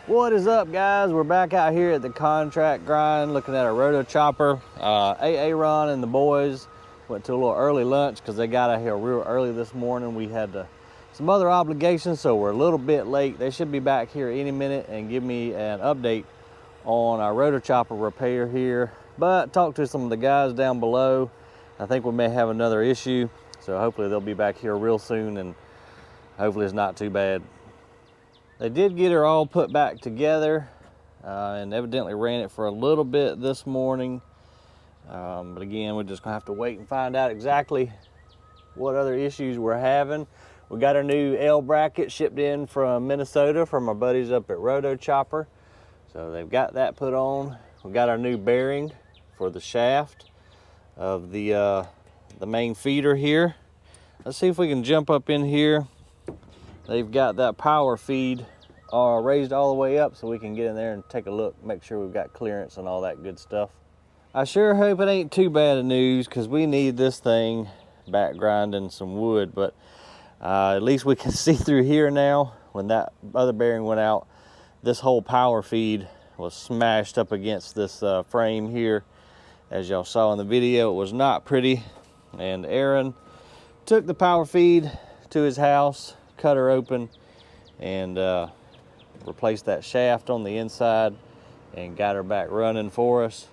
What is up, guys? We're back out here at the contract grind looking at a Rotochopper. Ron and the boys went to a little early lunch because they got out here real early this morning. We had some other obligations, so we're a little bit late. They should be back here any minute and give me an update on our Rotochopper repair here. But talk to some of the guys down below. I think we may have another issue, so hopefully they'll be back here real soon and hopefully it's not too bad. They did get her all put back together and evidently ran it for a little bit this morning. But again, we're just gonna have to wait and find out exactly what other issues we're having. We got our new L bracket shipped in from Minnesota from our buddies up at Rotochopper. So they've got that put on. We got our new bearing for the shaft of the main feeder here. Let's see if we can jump up in here. They've got that power feed raised all the way up so we can get in there and take a look, make sure we've got clearance and all that good stuff. I sure hope it ain't too bad of news because we need this thing back grinding some wood, but at least we can see through here now. When that other bearing went out, this whole power feed was smashed up against this frame here. As y'all saw in the video, it was not pretty. And Aaron took the power feed to his house, cut her open, and replaced that shaft on the inside and got her back running for us.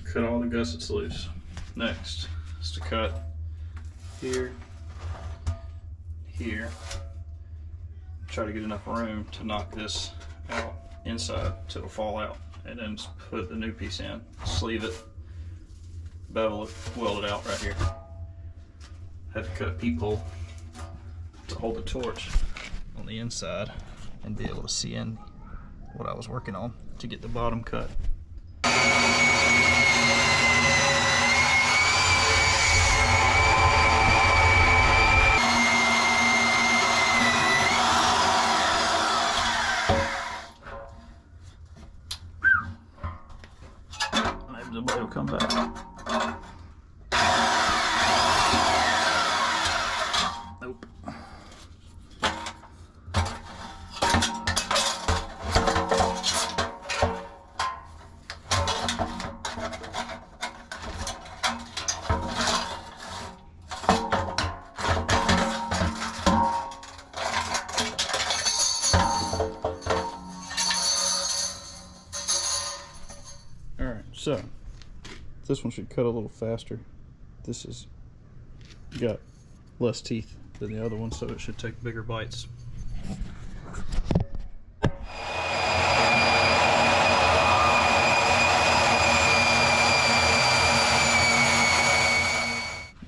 Cut all the gussets loose. Next is to cut here, here. Try to get enough room to knock this out inside till it'll fall out, and then just put the new piece in, sleeve it, bevel it, weld it out right here. Had to cut a peephole to hold the torch on the inside and be able to see in what I was working on to get the bottom cut. Maybe the blade will come back. Nope. Alright, so this one should cut a little faster. This has got less teeth than the other one, so it should take bigger bites.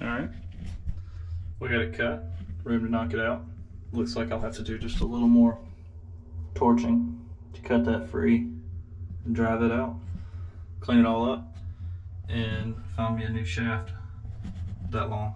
Alright, we got it cut, room to knock it out. Looks like I'll have to do just a little more torching to cut that free and drive it out, clean it all up, and find me a new shaft that long.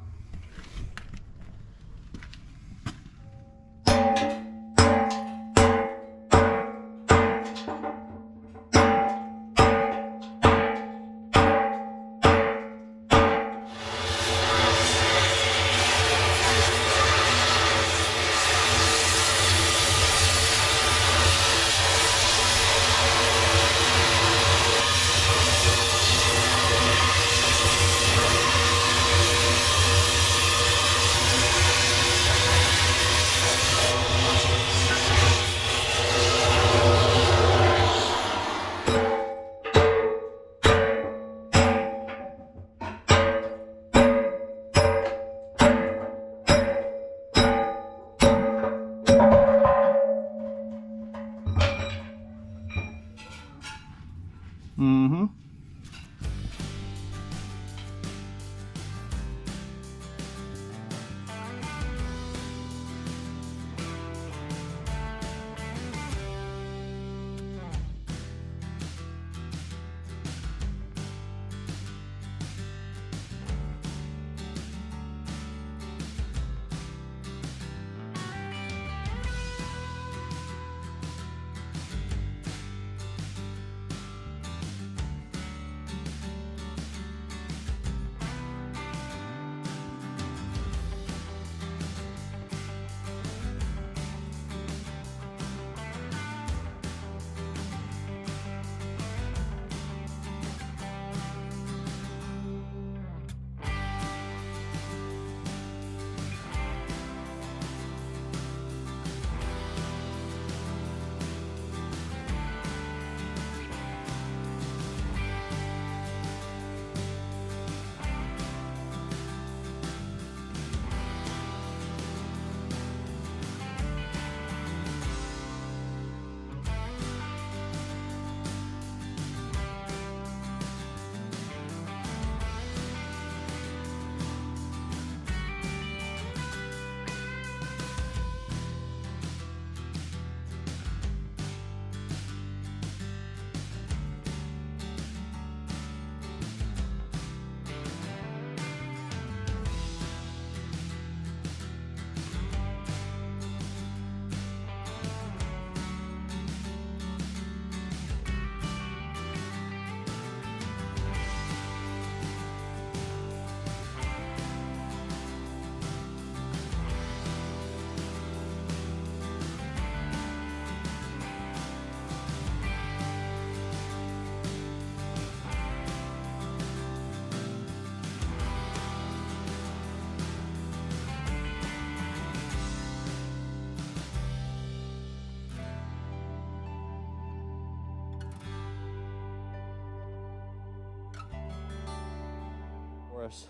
us.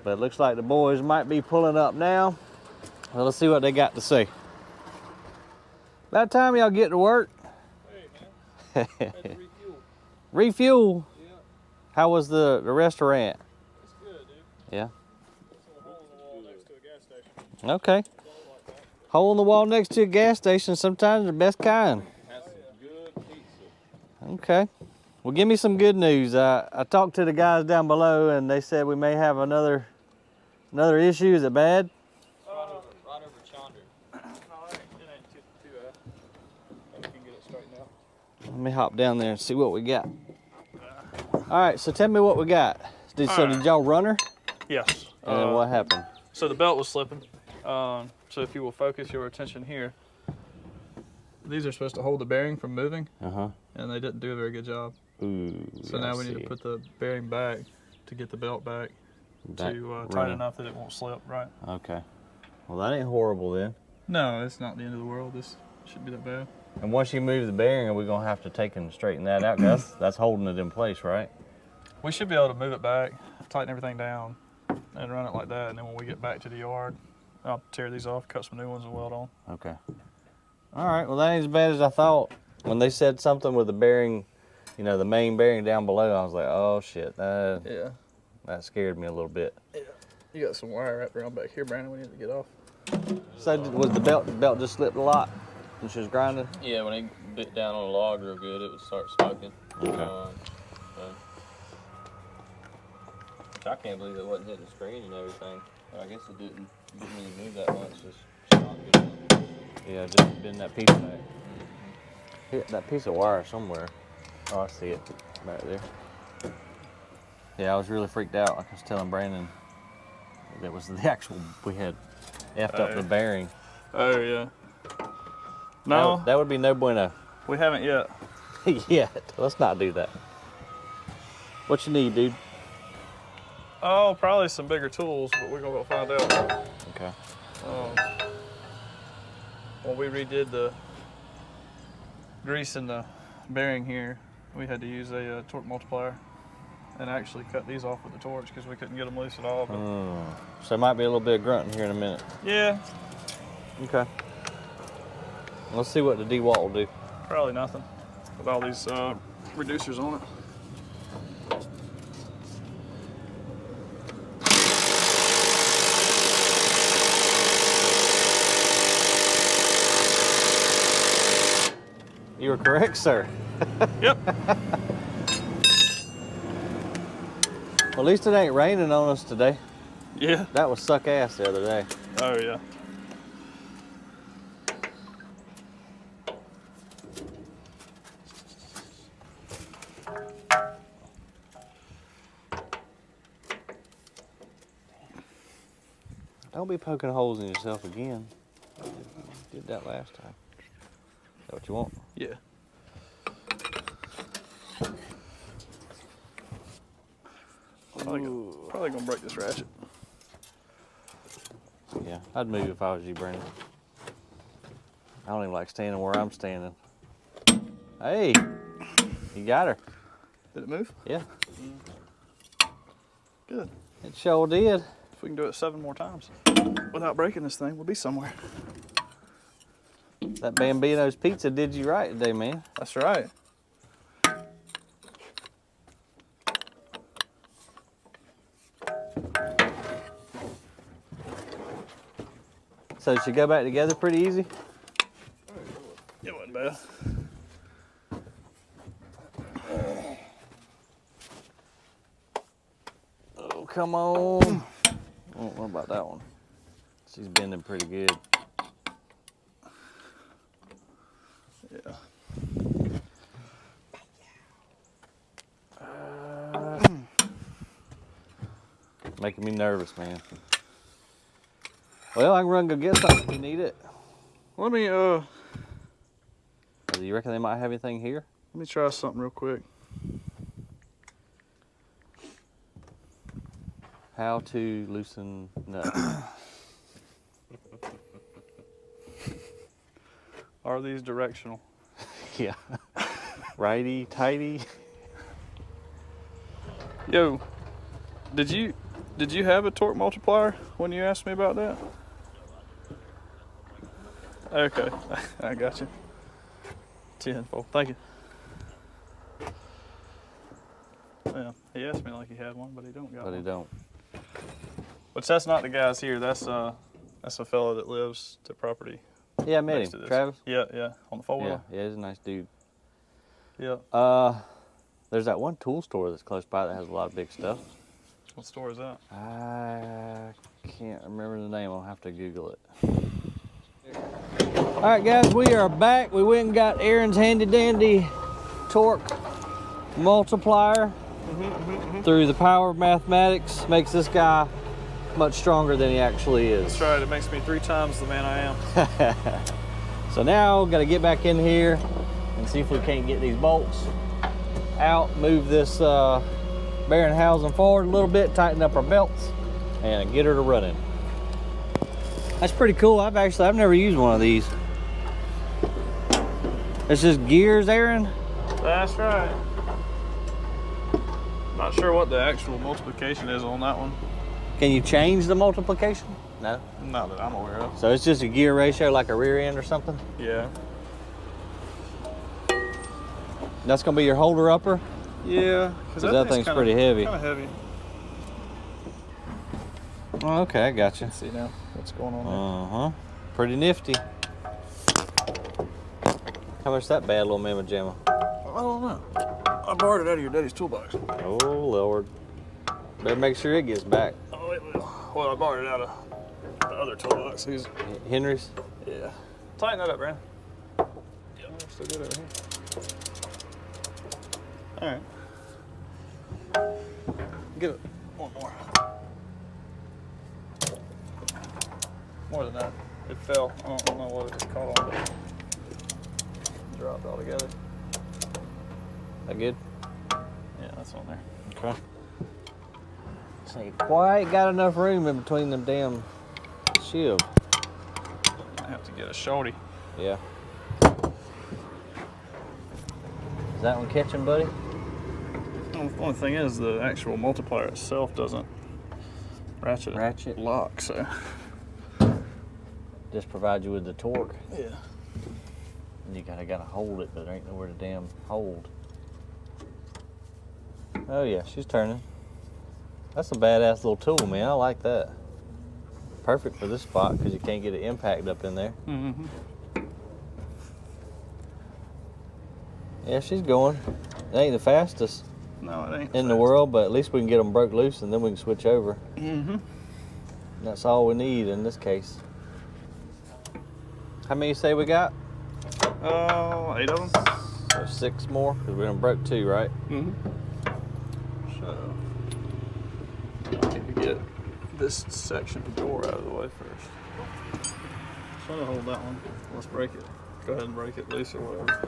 But it looks like the boys might be pulling up now. Well, let's see what they got to say. About time y'all get to work. Hey, man. Had to refuel. Refuel? Yeah. How was the restaurant? It's good, dude. Yeah. It's a hole in the wall next to a gas station. Okay. Don't like that. Hole in the wall next to a gas station, sometimes the best kind. Has some good pizza. Okay. Well, give me some good news. I talked to the guys down below, and they said we may have another issue. Is it bad? Right over Chandra. No, it ain't too bad. We can get it straightened out. Let me hop down there and see what we got. All right, so tell me what we got. Did y'all run her? Yes. And then what happened? So the belt was slipping. So if you will focus your attention here, these are supposed to hold the bearing from moving, and they didn't do a very good job. Ooh. So now we need to put the bearing back to get the belt back to tight enough that it won't slip, right? Okay. Well, that ain't horrible then. No, it's not the end of the world. This shouldn't be that bad. And once you move the bearing, are we gonna have to take and straighten that out? 'Cause that's holding it in place, right? We should be able to move it back, tighten everything down, and run it like that. And then when we get back to the yard, I'll tear these off, cut some new ones, and weld on. Okay. All right. Well, that ain't as bad as I thought. When they said something with the bearing, you know, the main bearing down below, I was like, oh shit, Yeah. that scared me a little bit. Yeah. You got some wire wrapped around back here, Brandon. We need to get off. So was the belt just slipped a lot when she was grinding? Yeah, when it bit down on a log real good, it would start smoking. Okay. Which I can't believe it wasn't hitting the screen and everything. I guess it didn't really move that much. Just stopped it. Yeah, just bend that piece back. Hit that piece of wire somewhere. Oh, I see it back there. Yeah, I was really freaked out. Like I was telling Brandon, that was the actual, we had effed up the bearing. Oh, yeah. No, That would be no bueno. we haven't yet. Yet. Let's not do that. What you need, dude? Oh, probably some bigger tools, but we're going to go find out. Okay. When we redid the grease in the bearing here, we had to use a torque multiplier and actually cut these off with the torch because we couldn't get them loose at all. But So there might be a little bit of grunting here in a minute. yeah, Okay. Let's see what the DeWalt will do. probably nothing with all these reducers on it. You were correct, sir. Yep. Well, at least it ain't raining on us today. Yeah. That was suck ass the other day. Oh, yeah. Don't be poking holes in yourself again. You did that last time. Is that what you want? Yeah. Probably gonna break this ratchet. Yeah, I'd move if I was you, Brandon. I don't even like standing where I'm standing. Hey, you got her. Did it move? Yeah, Good. it sure did. If we can do it 7 more times without breaking this thing, we'll be somewhere. That Bambino's pizza did you right today, man. That's right. So did she go back together pretty easy? It wasn't bad. Oh, come on. Oh, what about that one? She's bending pretty good. Yeah. Making me nervous, man. Well, I can run go get something if you need it. Let me Do you reckon they might have anything here? let me try something real quick. How to loosen nuts. Are these directional? Yeah. Righty, tighty. Yo, did you Did you have a torque multiplier when you asked me about that? Okay, I got you. 10-fold. Thank you. Yeah, he asked me like he had one, but he don't got one. But he don't. Which that's not the guys here. That's a fellow that lives to property. Yeah, I met next to him. this. Travis? Yeah, on the 4-wheel. Yeah, he's a nice dude. Yeah. There's that one tool store that's close by that has a lot of big stuff. What store is that? I can't remember the name. I'll have to Google it. All right, guys, we are back. We went and got Aaron's handy dandy torque multiplier. Through the power of mathematics, makes this guy much stronger than he actually is. That's right. It makes me 3 times the man I am. So now, got to get back in here and see if we can't get these bolts out, move this bearing housing forward a little bit, tighten up our belts, and get her to running. That's pretty cool. I've never used one of these. It's just gears, Aaron? That's right. Not sure what the actual multiplication is on that one. Can you change the multiplication? No. Not that I'm aware of. So it's just a gear ratio like a rear end or something? Yeah. That's gonna be your holder upper? Yeah. Because that thing's pretty heavy. Kind of heavy. Oh, okay, I got you. Let's see now what's going on Uh-huh. Pretty nifty. How much that bad little mamma jamma? there. I don't know. I borrowed it out of your daddy's toolbox. Oh, Lord. Better make sure it gets back. Oh, it will. Well, I borrowed it out of the other toolbox. Henry's? Yeah. Tighten that up, Brandon. Yep. Still good over here. All right. Give it one more. More than that. It fell. I don't know what it just caught on, but it dropped altogether. That good? Yeah, that's on there. Okay. This ain't quite got enough room in between them damn shield. I have to get a shorty. Yeah. Is that one catching, buddy? Well, the only thing is the actual multiplier itself doesn't ratchet lock, so. Just provide you with the torque. Yeah. And you gotta hold it, but there ain't nowhere to damn hold. Oh yeah, she's turning. That's a badass little tool, man. I like that. Perfect for this spot because you can't get an impact up in there. Mm-hmm. Yeah, she's going. It ain't the fastest No, it ain't in the world, but at least we can get them broke loose and then we can switch over. Mm-hmm. That's all we need in this case. How many you say we got? 8 of them. So 6 more because we done broke 2, right? Mm-hmm. So, I need to get this section door out of the way first. So I'm gonna hold that one. Let's break it. Go ahead and break it loose or whatever.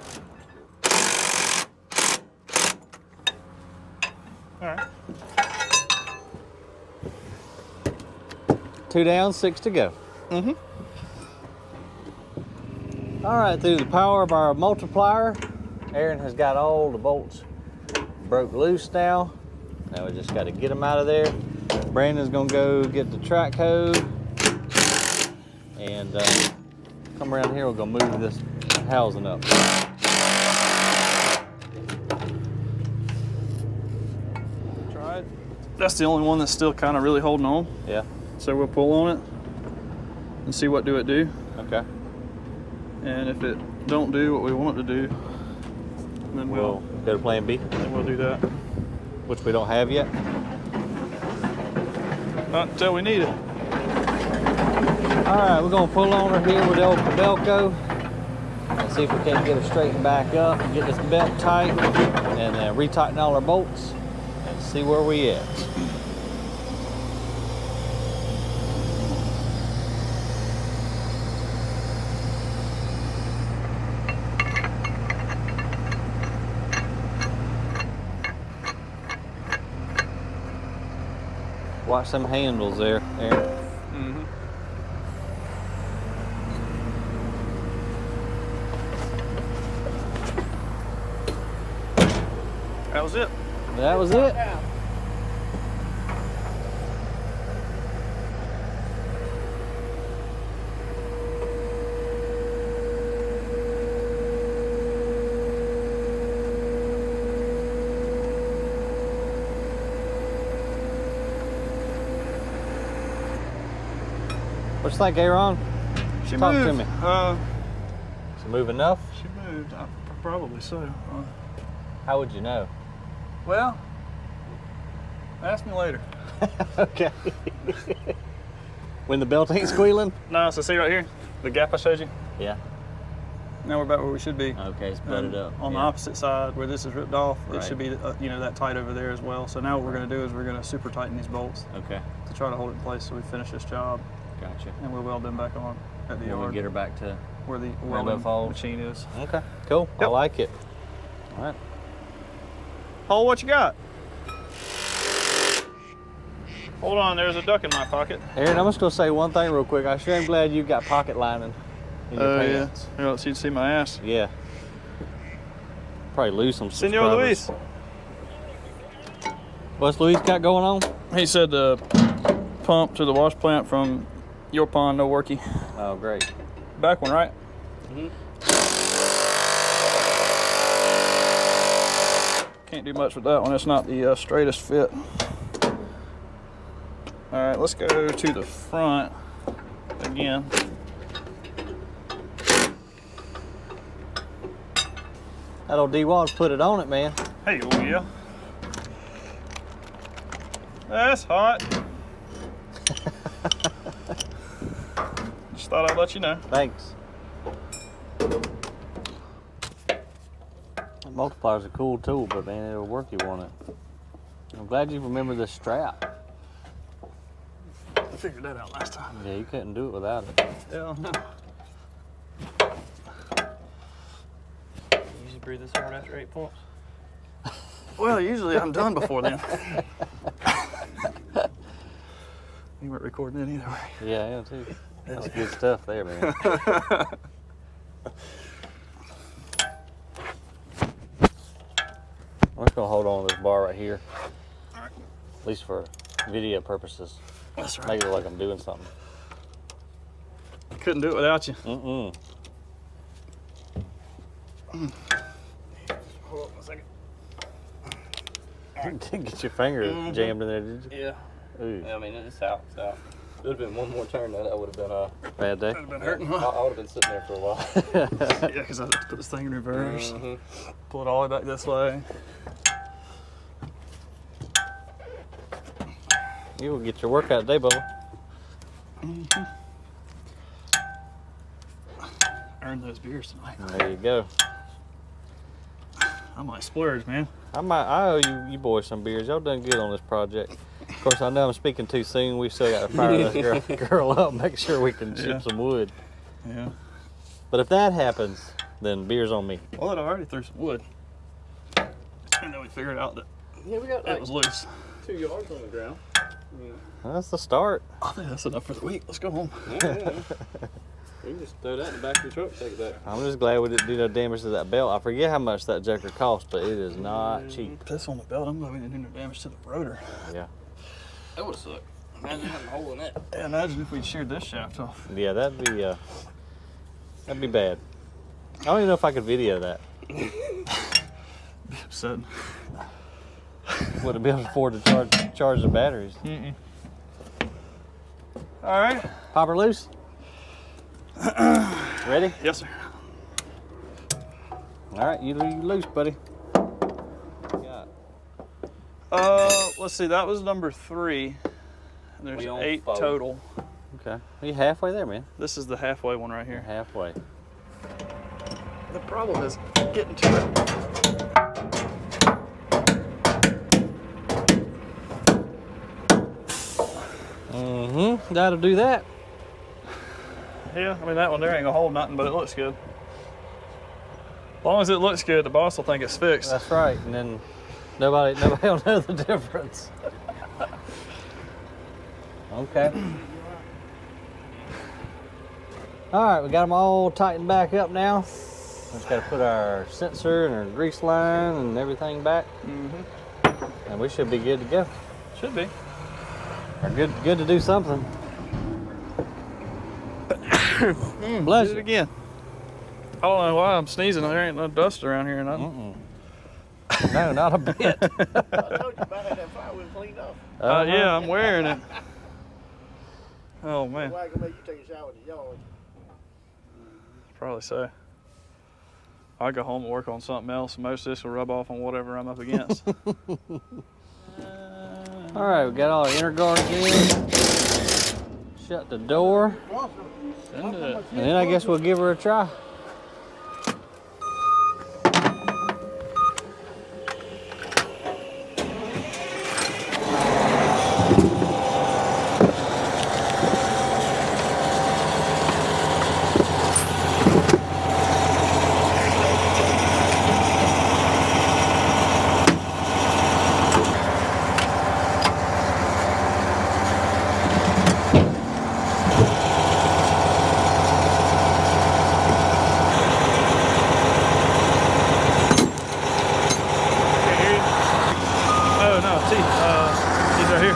All right. 2 down, 6 to go. Mm-hmm. All right, through the power of our multiplier, Aaron has got all the bolts broke loose now. Now we just got to get them out of there. Brandon's gonna go get the track hoe and come around here. We're gonna move this housing up. Try it. That's the only one that's still kind of really holding on. Yeah. So we'll pull on it and see what it do. Okay. And if it don't do what we want it to do, then We'll go to plan B, then we'll do that. which we don't have yet. Not until we need it. All right, we're gonna pull on her here with the old Cabelco and see if we can't get her straightened back up and get this belt tight and then retighten all our bolts and see where we at. Watch some handles there, Aaron. Mm-hmm. That was it. That was it. What you think, Aaron? She Talk moved. to me. Is it move enough? She moved. Probably so. How would you know? Well, ask me later. Okay. When the belt ain't squealing? No, so see right here, the gap I showed you. Yeah. Now we're about where we should be. Okay, it's butted up. On the opposite side where this is ripped off, Right. it should be that tight over there as well. So now what we're going to do is we're going to super tighten these bolts Okay. to try to hold it in place so we finish this job, Gotcha. and we'll weld them back on at the Then we yard get her back to. where the Rainbow welding Falls. machine is. Okay. Cool. I Yep. like it. All right. Paul, what you got? Hold on, there's a duck in my pocket. Aaron, I'm just gonna say one thing real quick. I sure am glad you got pocket lining in your pants. Yeah, so you can see my ass. Yeah. Probably lose some Senor subscribers. Luis. What's Luis got going on? He said the pump to the wash plant from your pond no worky. Oh, great. Back one, right? Can't do much with that one. It's not the straightest fit. All right, let's go to the front again. That old D-Walls put it on it, man. Hey, oh yeah. That's hot. Just thought I'd let you know. Thanks. Multiplier's a cool tool, but man, it'll work you want it. I'm glad you remember this strap. I figured that out last time. Yeah, you couldn't do it without it. Yeah, no. You usually breathe this hard after 8 pumps. Well, usually I'm done before then. You weren't recording it either way. Yeah, I am too. That's good stuff there, man. I'm just gonna hold on to this bar right here. At least for video purposes. That's right. Make it look like I'm doing something. Couldn't do it without you. Mm-mm. Hold on a second. Didn't get your finger jammed in there, did you? Yeah. Ooh, I mean, it's out. It's out. It would have been one more turn though. That would have been bad day. That'd have been hurting. I would have been sitting there for a while. Yeah, because I had to put this thing in reverse. Mhm. Pull it all the way back this way. You will get your workout today, Bubba. Earn those beers tonight. There you go. I might splurge, man. I owe you boys some beers. Y'all done good on this project. Of course, I know I'm speaking too soon. We still got to fire this girl up, make sure we can Yeah. chip some wood. Yeah. But if that happens, then beer's on me. Well, it already threw some wood. And then we figured out that Yeah, we got it was loose. 2 yards on the ground. That's the start. I think that's enough for the week. Let's go home. Yeah. We can just throw that in the back of the truck, take it back. I'm just glad we didn't do no damage to that belt. I forget how much that joker cost, but it is not cheap. Piss on the belt. I'm glad we didn't do no damage to the rotor. Yeah. That would have sucked. Imagine having a hole in that. Yeah, imagine if we'd sheared this shaft off. Yeah, that'd be bad. I don't even know if I could video that. Be upsetting. Wouldn't be able to afford to charge the batteries. All right. Pop her loose. Ready? Yes, sir. All right, you loose, buddy. Got Let's see. That was number 3. And there's We on 8 4. total. Okay. Well, you're halfway there, man. This is the halfway one right You're here. halfway. The problem is getting to it. Mm-hmm. That'll do that. Yeah, I mean that one there ain't gonna hold nothing, but it looks good. As long as it looks good, the boss will think it's fixed. That's right. And then nobody will know the difference. Okay. All right, we got them all tightened back up now. Just got to put our sensor and our grease line and everything back, and we should be good to go. Should be. Or good to do something. Bless Did it you. again. I don't know why I'm sneezing. There ain't no dust around here or nothing. No, not a bit. I told you about that firewood cleaned up. Yeah, I'm wearing it. Oh man. Why gonna make you take a shower in the yard? Probably so. I go home and work on something else. Most of this will rub off on whatever I'm up against. All right, we got all our inner guards in. Shut the door. Send it. And then I guess we'll give her a try. He's right here.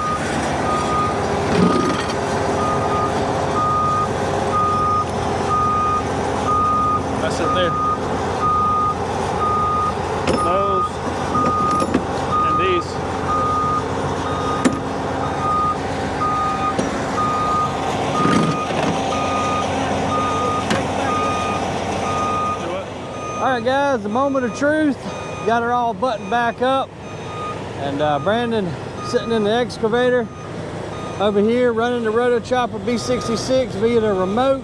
That's it there. Those and these. All right, guys, the moment of truth. Got her all buttoned back up. And Brandon sitting in the excavator over here running the Rotochopper B66 via the remote.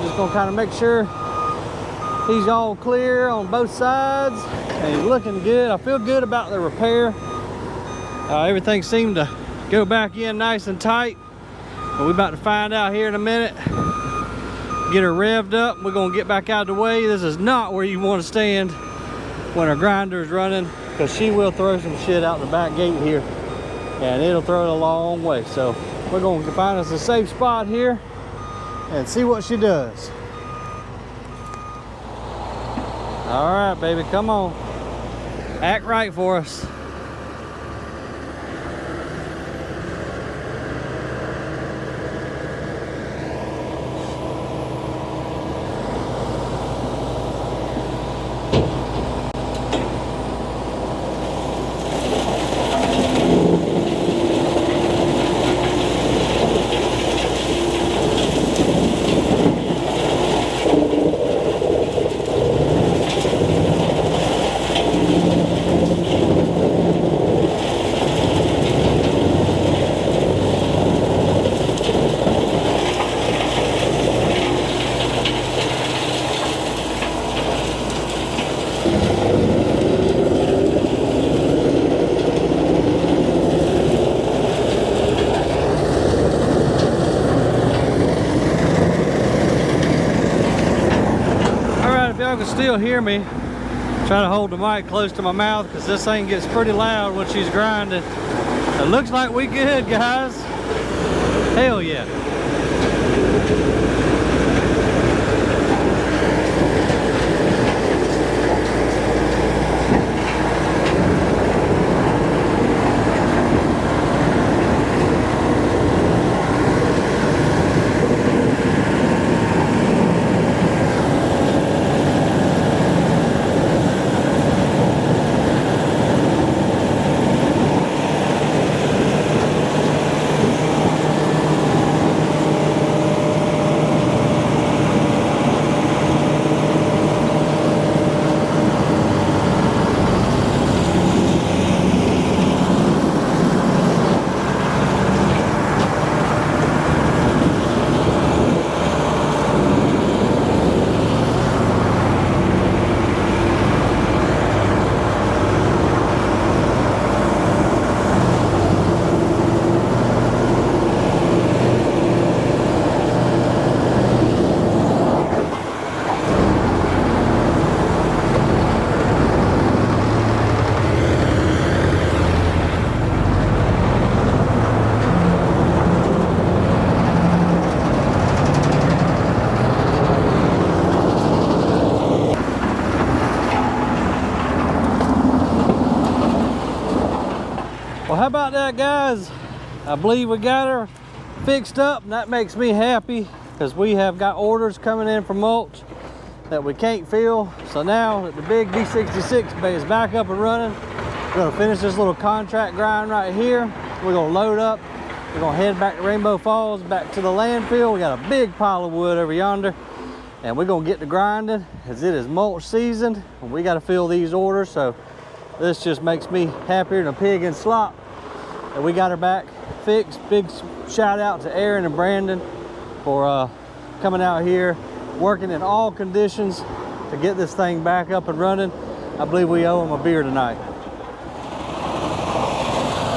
Just gonna kind of make sure he's all clear on both sides and he's looking good. I feel good about the repair. Everything seemed to go back in nice and tight. But we're about to find out here in a minute. Get her revved up. We're gonna get back out of the way. This is not where you want to stand when our grinder is running, because she will throw some shit out the back gate here and it'll throw it a long way. So we're going to find us a safe spot here and see what she does. All right, baby, come on. Act right for us. Y'all can still hear me. Try to hold the mic close to my mouth because this thing gets pretty loud when she's grinding. It looks like we good, guys. Hell yeah. Well, how about that, guys? I believe we got her fixed up, and that makes me happy because we have got orders coming in for mulch that we can't fill. So now that the big B66 is back up and running, we're gonna finish this little contract grind right here. We're gonna load up We're gonna head back to Rainbow Falls, back to the landfill. We got a big pile of wood over yonder, and we're gonna get to grinding as it is mulch seasoned. And we gotta fill these orders, so this just makes me happier than a pig in slop. And we got her back fixed. Big shout out to Aaron and Brandon for coming out here, working in all conditions to get this thing back up and running. I believe we owe them a beer tonight.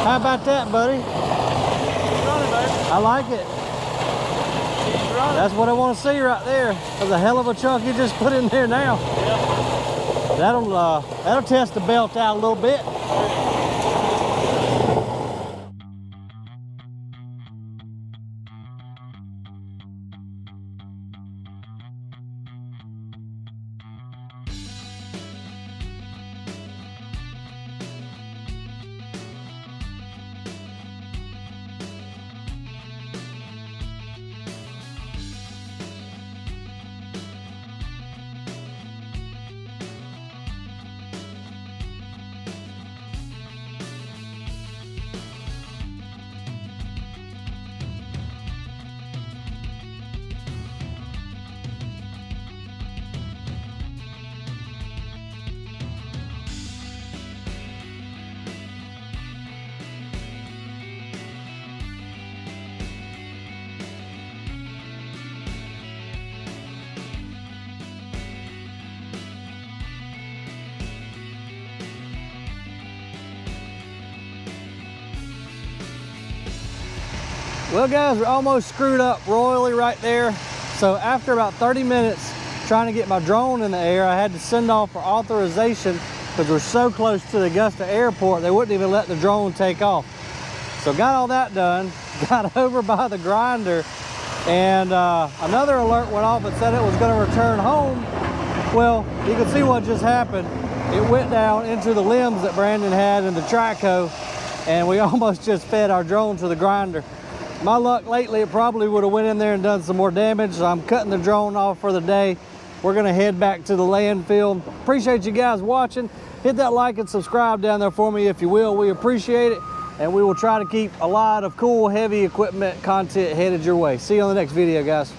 How about that, buddy? Keep running, baby. I like it. Keep running. That's what I want to see right there. That's a hell of a chunk you just put in there now. Yep. That'll test the belt out a little bit. Well guys, we're almost screwed up royally right there. So after about 30 minutes trying to get my drone in the air, I had to send off for authorization because we're so close to the Augusta airport, they wouldn't even let the drone take off. So got all that done, got over by the grinder, and another alert went off and said it was gonna return home. Well, you can see what just happened. It went down into the limbs that Brandon had in the Trico, and we almost just fed our drone to the grinder. My luck lately, it probably would have went in there and done some more damage, so I'm cutting the drone off for the day. We're gonna head back to the landfill. Appreciate you guys watching. Hit that like and subscribe down there for me if you will. We appreciate it, and we will try to keep a lot of cool, heavy equipment content headed your way. See you on the next video, guys.